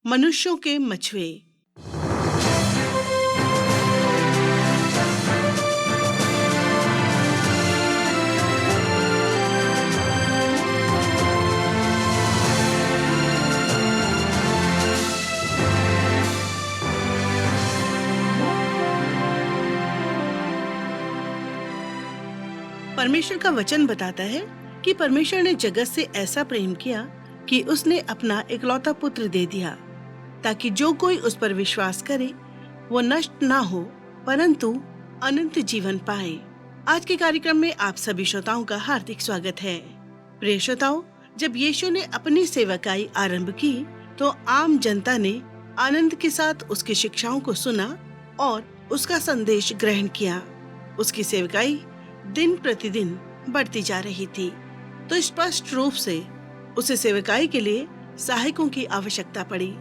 मनुष्यों के मछुए। परमेश्वर का वचन बताता है कि परमेश्वर ने जगत से ऐसा प्रेम किया कि उसने अपना इकलौता पुत्र दे दिया, ताकि जो कोई उस पर विश्वास करे वो नष्ट ना हो परंतु अनंत जीवन पाए। आज के कार्यक्रम में आप सभी श्रोताओं का हार्दिक स्वागत है। प्रिय श्रोताओं, जब यीशु ने अपनी सेवकाई आरंभ की तो आम जनता ने आनंद के साथ उसकी शिक्षाओं को सुना और उसका संदेश ग्रहण किया। उसकी सेवकाई दिन प्रतिदिन बढ़ती जा रही थी, तो स्पष्ट रूप से उसे सेवकाई के लिए सहायकों की आवश्यकता पड़ी।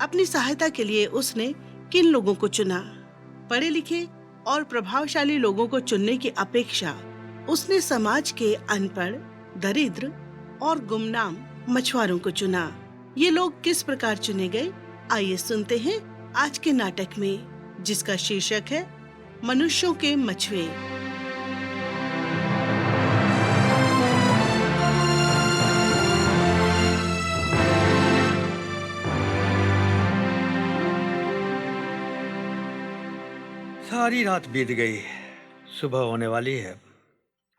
अपनी सहायता के लिए उसने किन लोगों को चुना? पढ़े लिखे और प्रभावशाली लोगों को चुनने की अपेक्षा उसने समाज के अनपढ़, दरिद्र और गुमनाम मछुआरों को चुना। ये लोग किस प्रकार चुने गए, आइए सुनते हैं आज के नाटक में, जिसका शीर्षक है मनुष्यों के मछुए। सारी रात बीत गई, सुबह होने वाली है।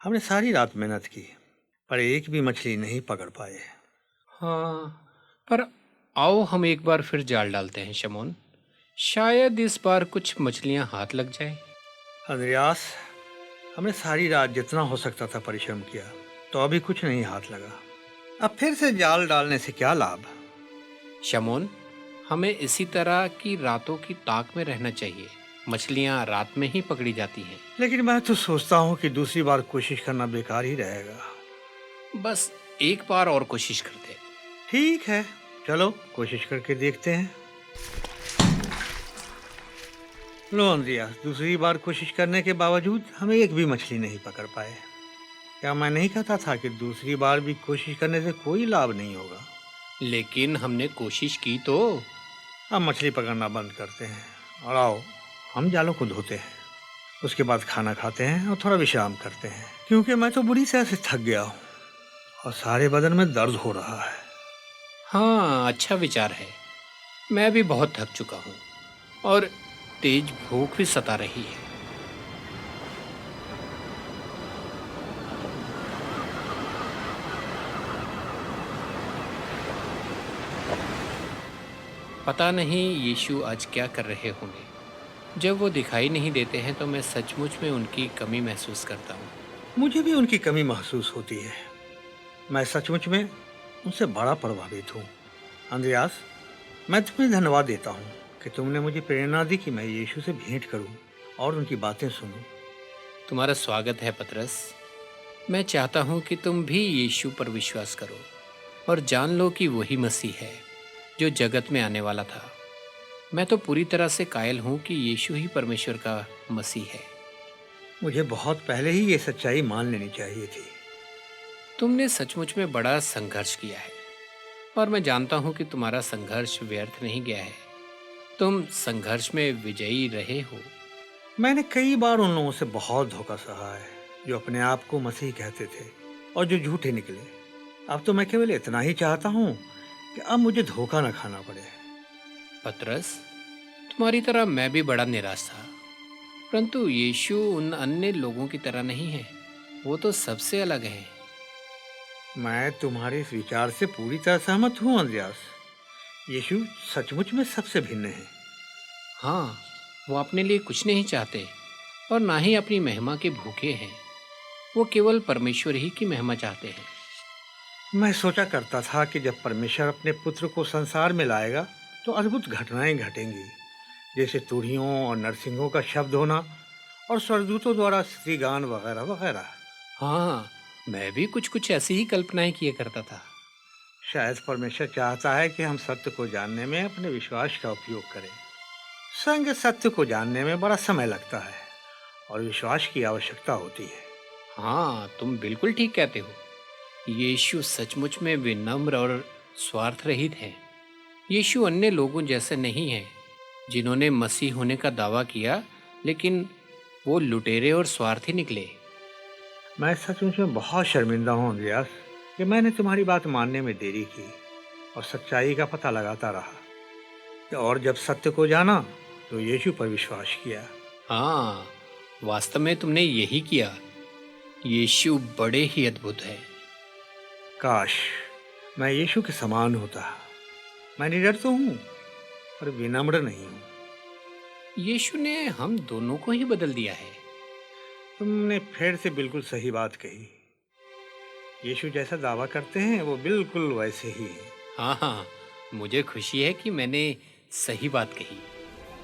हमने सारी रात मेहनत की पर एक भी मछली नहीं पकड़ पाए। हाँ, पर आओ हम एक बार फिर जाल डालते हैं शमोन। शायद इस बार कुछ मछलियां हाथ लग जाए। अंद्रयास, हमने सारी रात जितना हो सकता था परिश्रम किया तो अभी कुछ नहीं हाथ लगा। अब फिर से जाल डालने से क्या लाभ? शमोन, हमें इसी तरह की रातों की ताक में रहना चाहिए। मछलियां रात में ही पकड़ी जाती हैं। लेकिन मैं तो सोचता हूँ कि दूसरी बार कोशिश करना बेकार ही रहेगा। बस एक बार और कोशिश करते। ठीक है, चलो कोशिश करके देखते हैं। लो अंद्रयास, दूसरी बार कोशिश करने के बावजूद हमें एक भी मछली नहीं पकड़ पाए। क्या मैं नहीं कहता था कि दूसरी बार भी कोशिश करने से कोई लाभ नहीं होगा? लेकिन हमने कोशिश की तो। अब मछली पकड़ना बंद करते हैं और आओ हम जालों को धोते हैं। उसके बाद खाना खाते हैं और थोड़ा विश्राम करते हैं, क्योंकि मैं तो बुरी तरह से थक गया हूँ और सारे बदन में दर्द हो रहा है। हाँ, अच्छा विचार है। मैं भी बहुत थक चुका हूँ और तेज भूख भी सता रही है। पता नहीं यीशु आज क्या कर रहे होंगे। जब वो दिखाई नहीं देते हैं तो मैं सचमुच में उनकी कमी महसूस करता हूँ। मुझे भी उनकी कमी महसूस होती है। मैं सचमुच में उनसे बड़ा प्रभावित हूँ। अंद्रयास, मैं तुम्हें धन्यवाद देता हूँ कि तुमने मुझे प्रेरणा दी कि मैं यीशु से भेंट करूँ और उनकी बातें सुनूं। तुम्हारा स्वागत है पतरस। मैं चाहता हूँ कि तुम भी यीशु पर विश्वास करो और जान लो कि वही मसीह है जो जगत में आने वाला था। मैं तो पूरी तरह से कायल हूँ कि यीशु ही परमेश्वर का मसीह है। मुझे बहुत पहले ही ये सच्चाई मान लेनी चाहिए थी। तुमने सचमुच में बड़ा संघर्ष किया है और मैं जानता हूँ कि तुम्हारा संघर्ष व्यर्थ नहीं गया है। तुम संघर्ष में विजयी रहे हो। मैंने कई बार उन लोगों से बहुत धोखा सहा है जो अपने आप को मसीह कहते थे और जो झूठे निकले। अब तो मैं केवल इतना ही चाहता हूँ कि अब मुझे धोखा न खाना पड़े। पतरस, तुम्हारी तरह मैं भी बड़ा निराश था, परंतु यीशु उन अन्य लोगों की तरह नहीं है। वो तो सबसे अलग है। मैं तुम्हारे इस विचार से पूरी तरह सहमत हूँ अंद्रयास। यीशु सचमुच में सबसे भिन्न है। हाँ, वो अपने लिए कुछ नहीं चाहते और ना ही अपनी महिमा के भूखे हैं। वो केवल परमेश्वर ही की महिमा चाहते हैं। मैं सोचा करता था कि जब परमेश्वर अपने पुत्र को संसार में लाएगा तो अद्भुत घटनाएं घटेंगी, जैसे तूरियों और नरसिंहों का शब्द होना और स्वर्गदूतों द्वारा स्तुति गान वगैरह वगैरह। हाँ, मैं भी कुछ कुछ ऐसी ही कल्पनाएं किया करता था। शायद परमेश्वर चाहता है कि हम सत्य को जानने में अपने विश्वास का उपयोग करें। संग सत्य को जानने में बड़ा समय लगता है और विश्वास की आवश्यकता होती है। हाँ, तुम बिल्कुल ठीक कहते हो। यीशु सचमुच में विनम्र और स्वार्थ रहित है। यीशु अन्य लोगों जैसे नहीं है जिन्होंने मसीह होने का दावा किया, लेकिन वो लुटेरे और स्वार्थी निकले। मैं सचमुच में बहुत शर्मिंदा हूँ अंद्रयास कि मैंने तुम्हारी बात मानने में देरी की और सच्चाई का पता लगाता रहा। और जब सत्य को जाना तो यीशु पर विश्वास किया। हाँ, वास्तव में तुमने यही किया। यीशु बड़े ही अद्भुत है। काश मैं यीशु के समान होता। मैं निडर तो हूँ पर विनम्र नहीं हूँ। यीशु ने हम दोनों को ही बदल दिया है। तुमने फिर से बिल्कुल सही बात कही। यीशु जैसा दावा करते हैं वो बिल्कुल वैसे ही है। हाँ हाँ, मुझे खुशी है कि मैंने सही बात कही।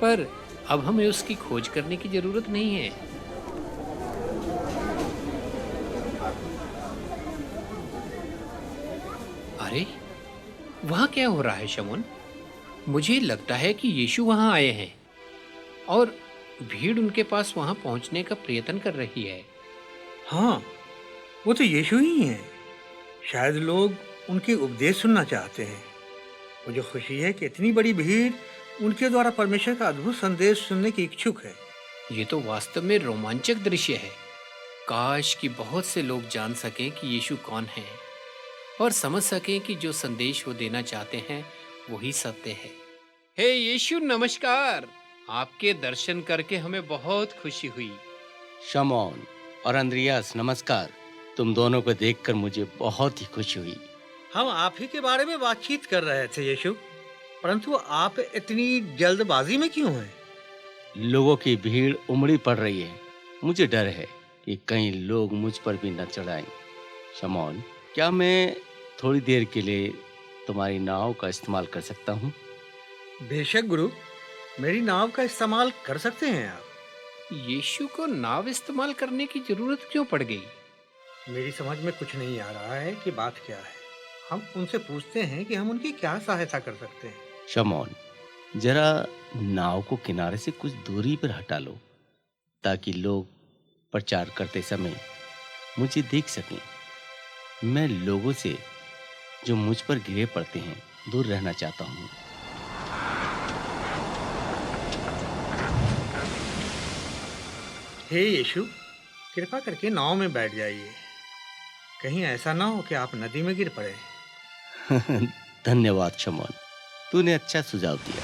पर अब हमें उसकी खोज करने की जरूरत नहीं है। अरे, वहाँ क्या हो रहा है शमून? मुझे लगता है कि यीशु वहाँ आए हैं और भीड़ उनके पास वहाँ पहुँचने का प्रयत्न कर रही है। हाँ, वो तो यीशु ही हैं। शायद लोग उनके उपदेश सुनना चाहते हैं। मुझे खुशी है कि इतनी बड़ी भीड़ उनके द्वारा परमेश्वर का अद्भुत संदेश सुनने की इच्छुक है। ये तो वास्तव में रोमांचक दृश्य है। काश कि बहुत से लोग जान सकें कि यीशु कौन है और समझ सकें कि जो संदेश वो देना चाहते हैं वही सत्य है। हे यीशु, नमस्कार। आपके दर्शन करके हमें बहुत खुशी हुई। शमौन और अंद्रियास, नमस्कार। तुम दोनों को देखकर मुझे बहुत ही खुशी हुई। हम आप ही के बारे में बातचीत कर रहे थे यीशु, परंतु आप इतनी जल्दबाजी में क्यों हैं? लोगों की भीड़ उमड़ी पड़ रही है। मुझे डर है कि कई लोग मुझ पर भी न चढ़ाएं। शमौन, क्या मैं थोड़ी देर के लिए तुम्हारी नाव का इस्तेमाल कर सकता हूँ? बेशक गुरु, मेरी नाव का इस्तेमाल कर सकते हैं आप। यीशु को नाव इस्तेमाल करने की जरूरत क्यों पड़ गई? मेरी समझ में कुछ नहीं आ रहा है कि बात क्या है। हम उनसे पूछते हैं कि हम उनकी क्या सहायता कर सकते हैं। शमौन, जरा नाव को किनारे से कुछ दूरी पर हटा लो ताकि लोग प्रचार करते समय मुझे देख सकें। मैं लोगों से जो मुझ पर गिरे पड़ते हैं दूर रहना चाहता हूँ। हे यीशु, कृपा करके नाव में बैठ जाइए। कहीं ऐसा ना हो कि आप नदी में गिर पड़े। धन्यवाद शमौन, तूने अच्छा सुझाव दिया।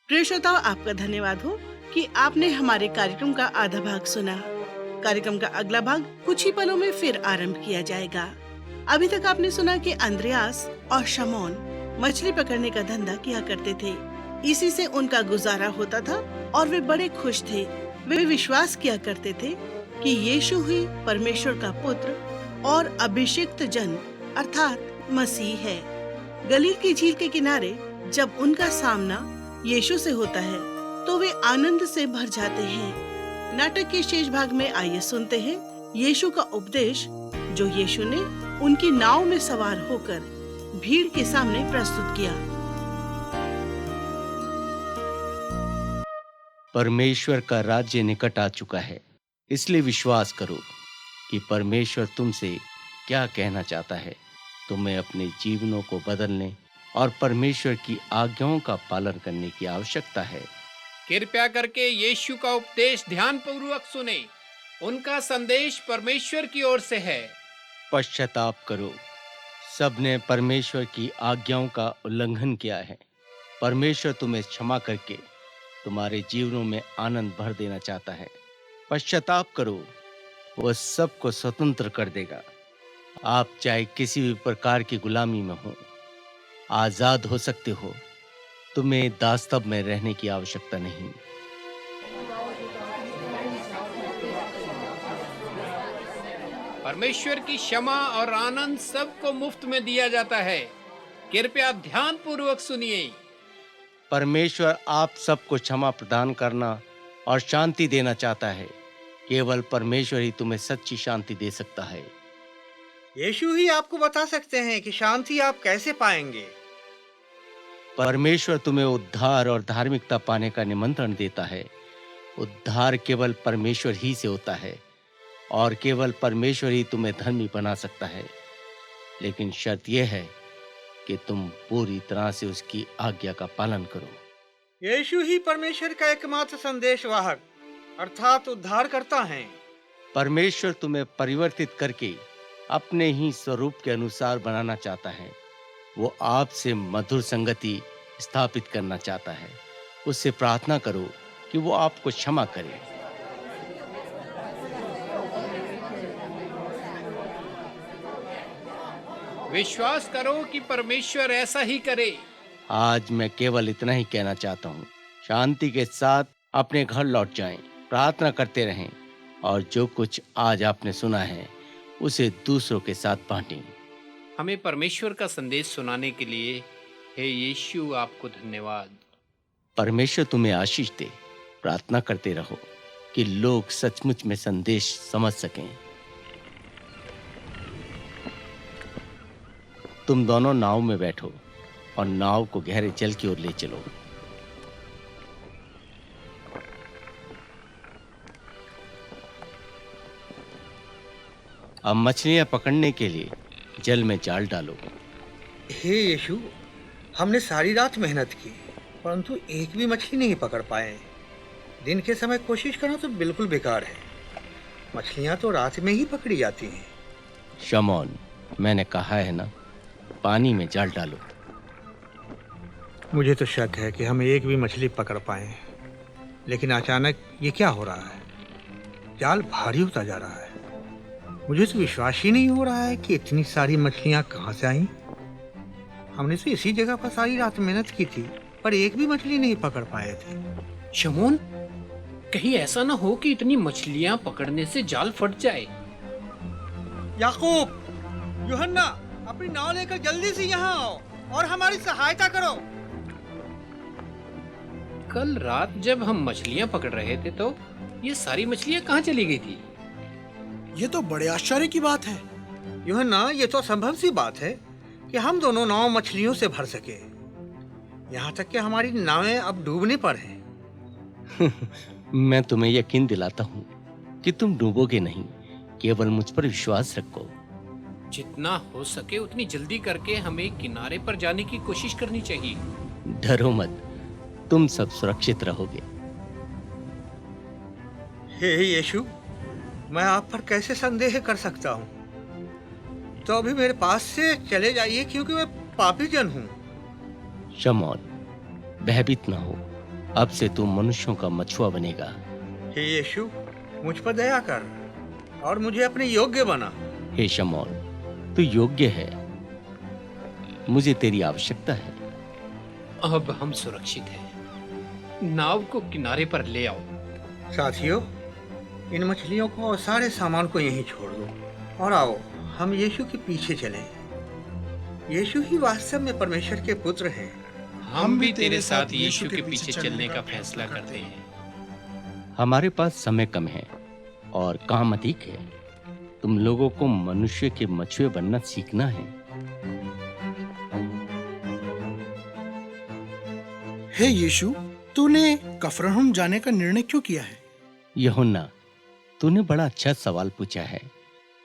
प्रिय श्रोताओ, आपका धन्यवाद हो कि आपने हमारे कार्यक्रम का आधा भाग सुना। कार्यक्रम का अगला भाग कुछ ही पलों में फिर आरंभ किया जाएगा। अभी तक आपने सुना कि अंद्रयास और शमौन मछली पकड़ने का धंधा किया करते थे। इसी से उनका गुजारा होता था और वे बड़े खुश थे। वे विश्वास किया करते थे कि यीशु ही परमेश्वर का पुत्र और अभिषिक्त जन अर्थात मसीह है। गलील की झील के किनारे जब उनका सामना यीशु से होता है तो वे आनंद से भर जाते हैं। नाटक के शेष भाग में आइए सुनते हैं यीशु का उपदेश जो यीशु ने उनकी नाव में सवार होकर भीड़ के सामने प्रस्तुत किया। परमेश्वर का राज्य निकट आ चुका है, इसलिए विश्वास करो कि परमेश्वर तुमसे क्या कहना चाहता है। तुम्हें अपने जीवनों को बदलने और परमेश्वर की आज्ञाओं का पालन करने की आवश्यकता है। कृपया करके यीशु का उपदेश ध्यानपूर्वक सुने। उनका संदेश परमेश्वर की ओर से है। पश्चाताप करो। सबने परमेश्वर की आज्ञाओं का उल्लंघन किया है। परमेश्वर तुम्हें क्षमा करके तुम्हारे जीवनों में आनंद भर देना चाहता है। पश्चाताप करो, वह सबको स्वतंत्र कर देगा। आप चाहे किसी भी प्रकार की गुलामी में हो, आजाद हो सकते हो। तुम्हें दास्तब में रहने की आवश्यकता नहीं। परमेश्वर की क्षमा और आनंद सबको मुफ्त में दिया जाता है। कृपया ध्यानपूर्वक सुनिए। परमेश्वर आप सबको क्षमा प्रदान करना और शांति देना चाहता है। केवल परमेश्वर ही तुम्हें सच्ची शांति दे सकता है। यीशु ही आपको बता सकते हैं कि शांति आप कैसे पाएंगे। परमेश्वर तुम्हें उद्धार और धार्मिकता पाने का निमंत्रण देता है। उद्धार केवल परमेश्वर ही से होता है और केवल परमेश्वर ही तुम्हें धर्मी बना सकता है। लेकिन शर्त यह है कि तुम पूरी तरह से उसकी आज्ञा का पालन करो। यीशु ही परमेश्वर का एकमात्र संदेशवाहक अर्थात उद्धार करता है। परमेश्वर तुम्हें परिवर्तित करके अपने ही स्वरूप के अनुसार बनाना चाहता है। वो आपसे मधुर संगति स्थापित करना चाहता है। उससे प्रार्थना करो कि वो आपको क्षमा करे। विश्वास करो कि परमेश्वर ऐसा ही करे। आज मैं केवल इतना ही कहना चाहता हूँ, शांति के साथ अपने घर लौट जाएं, प्रार्थना करते रहें और जो कुछ आज आपने सुना है उसे दूसरों के साथ बांटें। हमें परमेश्वर का संदेश सुनाने के लिए हे यीशु आपको धन्यवाद। परमेश्वर तुम्हें आशीष दे। प्रार्थना करते रहो कि लोग सचमुच में संदेश समझ सकें। तुम दोनों नाव में बैठो और नाव को गहरे जल की ओर ले चलो। अब मछलियां पकड़ने के लिए जल में जाल डालो। हे यीशु, हमने सारी रात मेहनत की परंतु एक भी मछली नहीं पकड़ पाए। दिन के समय कोशिश करना तो बिल्कुल बेकार है। मछलियां तो रात में ही पकड़ी जाती हैं। शमौन, मैंने कहा है ना, पानी में जाल डालो। मुझे तो शक है कि हम एक भी मछली पकड़ पाए। लेकिन अचानक ये क्या हो रहा है? जाल भारी होता जा रहा है। मुझे तो विश्वास ही नहीं हो रहा है कि इतनी सारी मछलियां कहां से आईं। हमने तो इसी जगह पर सारी रात मेहनत की थी पर एक भी मछली नहीं पकड़ पाए थे। शमौन, कहीं ऐसा ना हो कि इतनी मछलियां पकड़ने से जाल फट जाए। याकूब, यूहन्ना, अपनी नाव लेकर जल्दी से यहाँ आओ और हमारी सहायता करो। कल रात जब हम मछलियां पकड़ रहे थे तो ये सारी मछलियां कहाँ चली गई थी? ये तो बड़े आश्चर्य की बात है। यूहन्ना, ये तो संभव सी बात है कि हम दोनों नाव मछलियों से भर सके। यहाँ तक कि हमारी नावें अब डूबने पर हैं। मैं तुम्हें यकीन दिलाता हूँ कि तुम डूबोगे नहीं। केवल मुझ पर विश्वास रखो। जितना हो सके उतनी जल्दी करके हमें किनारे पर जाने की कोशिश करनी चाहिए। डरो मत, तुम सब सुरक्षित रहोगे। हे यीशु, मैं आप पर कैसे संदेह कर सकता हूँ? तो अभी मेरे पास से चले जाइए क्योंकि मैं पापी जन हूँ। शमौन, भयभीत न हो। अब से तू मनुष्यों का मछुआ बनेगा। हे यीशु, मुझ पर दया कर और मुझे अपने योग्य बना। हे शमौन, तू योग्य है। मुझे तेरी आवश्यकता है। अब हम सुरक्षित हैं। नाव को किनारे पर ले आओ। साथियों, इन मछलियों को और सारे सामान को यहीं छोड़ दो और आओ हम यीशु के पीछे चलें। यीशु ही वास्तव में परमेश्वर के पुत्र हैं। हम भी तेरे साथ यीशु के पीछे चलने का फैसला करते हैं। हमारे पास समय कम है और काम अधिक है। तुम लोगों को मनुष्य के मछुए बनना सीखना है। हे यीशु, तूने कफरनहूम जाने का निर्णय क्यों किया है? यूहन्ना, तूने बड़ा अच्छा सवाल पूछा है।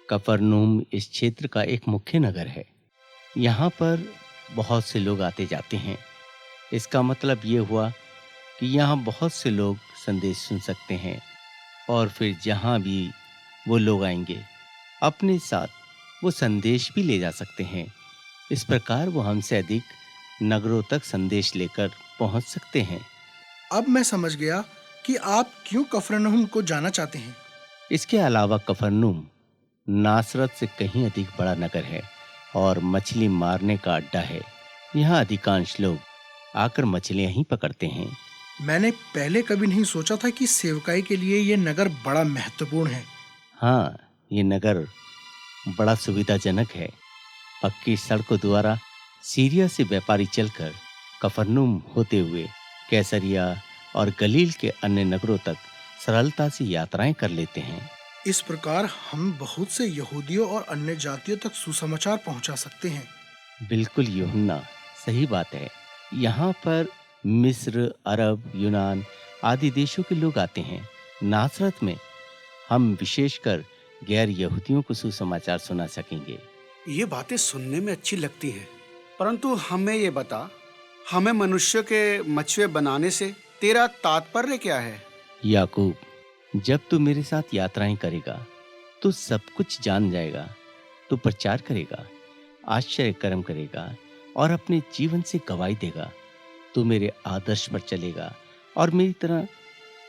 कफरनहूम इस क्षेत्र का एक मुख्य नगर है। यहाँ पर बहुत से लोग आते जाते हैं। इसका मतलब ये हुआ कि यहाँ बहुत से लोग संदेश सुन सकते हैं और फिर जहाँ भी वो लोग आएंगे अपने साथ वो संदेश भी ले जा सकते हैं। इस प्रकार वो हमसे अधिक नगरों तक संदेश लेकर पहुँच सकते हैं। अब मैं समझ गया कि आप क्यों कफरनहूम को जाना चाहते हैं। इसके अलावा कफरनहूम नासरत से कहीं अधिक बड़ा नगर है और मछली मारने का अड्डा है। यहाँ अधिकांश लोग आकर मछलियाँ ही पकड़ते हैं। मैंने पहले कभी नहीं सोचा था कि सेवकाई के लिए ये नगर बड़ा महत्वपूर्ण है। हाँ, ये नगर बड़ा सुविधाजनक है। पक्की सड़कों द्वारा सीरिया से व्यापारी चलकर कफरनहूम होते हुए कैसरिया और गलील के अन्य नगरों तक सरलता से यात्राएं कर लेते हैं। इस प्रकार हम बहुत से यहूदियों और अन्य जातियों तक सुसमाचार पहुंचा सकते हैं। बिल्कुल यूहन्ना, सही बात है। यहाँ पर मिस्र, अरब, यूनान आदि देशों के लोग आते हैं। नासरत में हम विशेषकर गैर यहूदियों को सुसमाचार सुना सकेंगे। ये बातें सुनने में अच्छी लगती हैं, परंतु हमें ये बता, हमें मनुष्य के मछुए बनाने से तेरा तात्पर्य क्या है? याकूब, जब तू मेरे साथ यात्राएं करेगा तो सब कुछ जान जाएगा। तू प्रचार करेगा, आश्चर्य कर्म करेगा और अपने जीवन से गवाही देगा। तू मेरे आदर्श पर चलेगा और मेरी तरह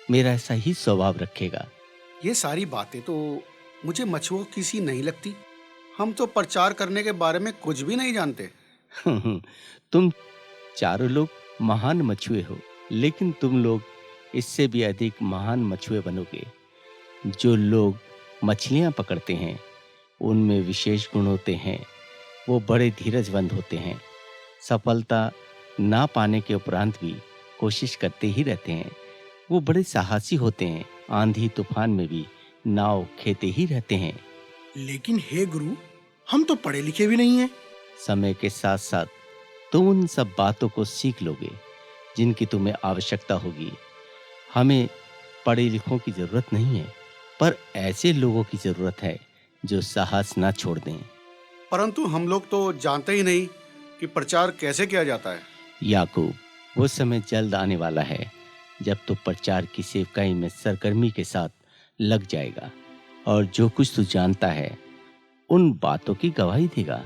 मेरा ऐसा ही स्वभाव रखेगा। ये सारी बातें तो मुझे मछुओं की सी नहीं लगती। हम तो प्रचार करने के बारे में कुछ भी नहीं जानते। तुम चारों लोग महान मछुए हो, लेकिन तुम लोग इससे भी अधिक महान मछुए बनोगे। जो लोग मछलियां पकड़ते हैं उनमें विशेष गुण होते हैं। वो बड़े धीरजवंत होते हैं, सफलता ना पाने के उपरांत भी कोशिश करते ही रहते हैं। वो बड़े साहसी होते हैं, आंधी तूफान में भी नाव खेते ही रहते हैं। लेकिन हे गुरु, हम तो पढ़े लिखे भी नहीं हैं। समय के साथ साथ तुम उन सब बातों को सीख लोगे जिनकी तुम्हें आवश्यकता होगी। हमें पढ़े लिखों की जरूरत नहीं है, पर ऐसे लोगों की जरूरत है जो साहस ना छोड़ दें। परंतु हम लोग तो जानते ही नहीं कि प्रचार कैसे किया जाता है। याकूब, वो समय जल्द आने वाला है जब तो प्रचार की सेवकाई में सरगर्मी के साथ लग जाएगा और जो कुछ तू जानता है उन बातों की गवाही देगा।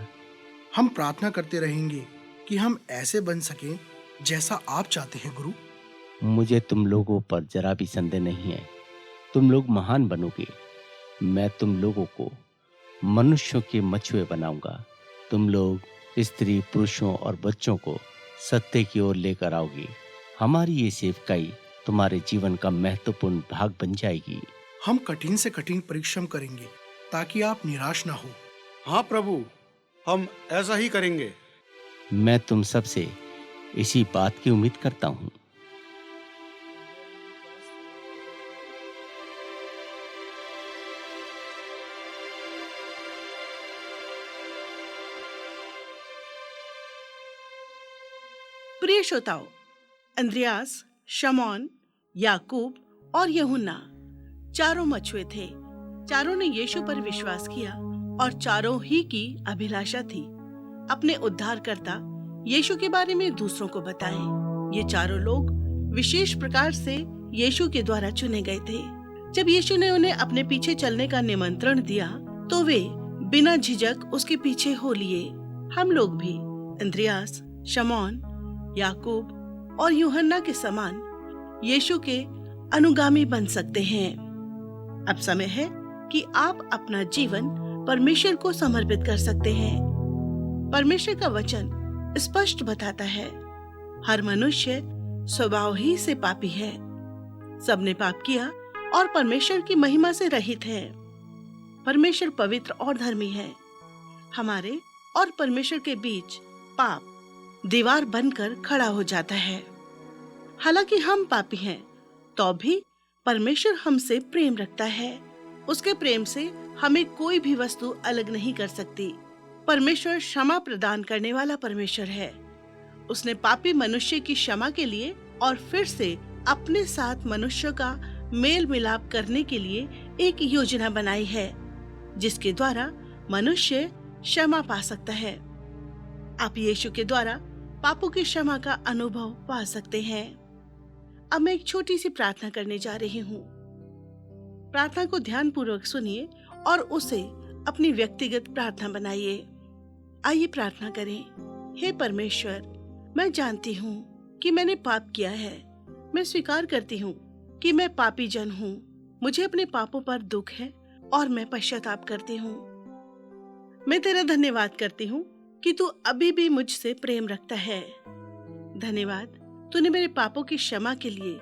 हम प्रार्थना करते रहेंगे कि हम ऐसे बन सकें जैसा आप चाहते हैं गुरु। मुझे तुम लोगों पर जरा भी संदेह नहीं है। तुम लोग महान बनोगे। मैं तुम लोगों को मनुष्यों के मछुए बनाऊंगा। तुम लोग स्त्री, पुरुषों और बच्चों को सत्य की ओर लेकर आओगे। हमारी ये सेवकाई तुम्हारे जीवन का महत्वपूर्ण भाग बन जाएगी। हम कठिन से कठिन परिश्रम करेंगे ताकि आप निराश ना हो। हाँ प्रभु, हम ऐसा ही करेंगे। मैं तुम सबसे इसी बात की उम्मीद करता हूँ। प्रिय श्रोताओं, अंद्रयास, शमौन, याकूब और यूहन्ना चारों मछुए थे। चारों ने यीशु पर विश्वास किया और चारों ही की अभिलाषा थी अपने उद्धारकर्ता यीशु के बारे में दूसरों को बताएं। ये चारों लोग विशेष प्रकार से यीशु के द्वारा चुने गए थे। जब यीशु ने उन्हें अपने पीछे चलने का निमंत्रण दिया तो वे बिना झिझक उसके पीछे हो लिए। हम लोग भी अंद्रयास, शमौन, याकूब और यूहन्ना के समान यीशु के अनुगामी बन सकते हैं। अब समय है कि आप अपना जीवन परमेश्वर को समर्पित कर सकते हैं। परमेश्वर का वचन स्पष्ट बताता है, हर मनुष्य स्वभाव ही से पापी है। सबने पाप किया और परमेश्वर की महिमा से रहित है। परमेश्वर पवित्र और धर्मी है। हमारे और परमेश्वर के बीच पाप दीवार बनकर खड़ा हो जाता है। हालांकि हम पापी हैं, तो भी परमेश्वर हमसे प्रेम रखता है। उसके प्रेम से हमें कोई भी वस्तु अलग नहीं कर सकती। परमेश्वर क्षमा प्रदान करने वाला परमेश्वर है। उसने पापी मनुष्य की क्षमा के लिए और फिर से अपने साथ मनुष्य का मेल मिलाप करने के लिए एक योजना बनाई है, जिसके द्वारा मनुष्य क्षमा पा सकता है। आप यीशु के द्वारा पापों की क्षमा का अनुभव पा सकते हैं। अब मैं एक छोटी सी प्रार्थना करने जा रही हूँ। प्रार्थना को ध्यान पूर्वक सुनिए और उसे अपनी व्यक्तिगत प्रार्थना बनाइए। आइए प्रार्थना करें। हे परमेश्वर, मैं जानती हूँ कि मैंने पाप किया है। मैं स्वीकार करती हूँ कि मैं पापी जन हूँ। मुझे अपने पापों पर दुख है और मैं पश्चाताप करती हूँ। मैं तेरा धन्यवाद करती हूँ कि तू अभी भी मुझसे प्रेम रखता है। धन्यवाद, तूने मेरे पापों की क्षमा के लिए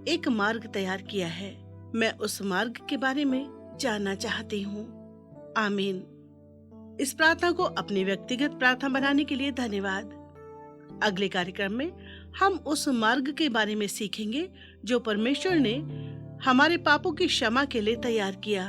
एक मार्ग तैयार किया है। मैं उस मार्ग के बारे में जानना चाहती हूँ। आमीन। इस प्रार्थना को अपनी व्यक्तिगत प्रार्थना बनाने के लिए धन्यवाद। अगले कार्यक्रम में हम उस मार्ग के बारे में सीखेंगे जो परमेश्वर ने हमारे पापों की क्षमा के लिए तैयार किया।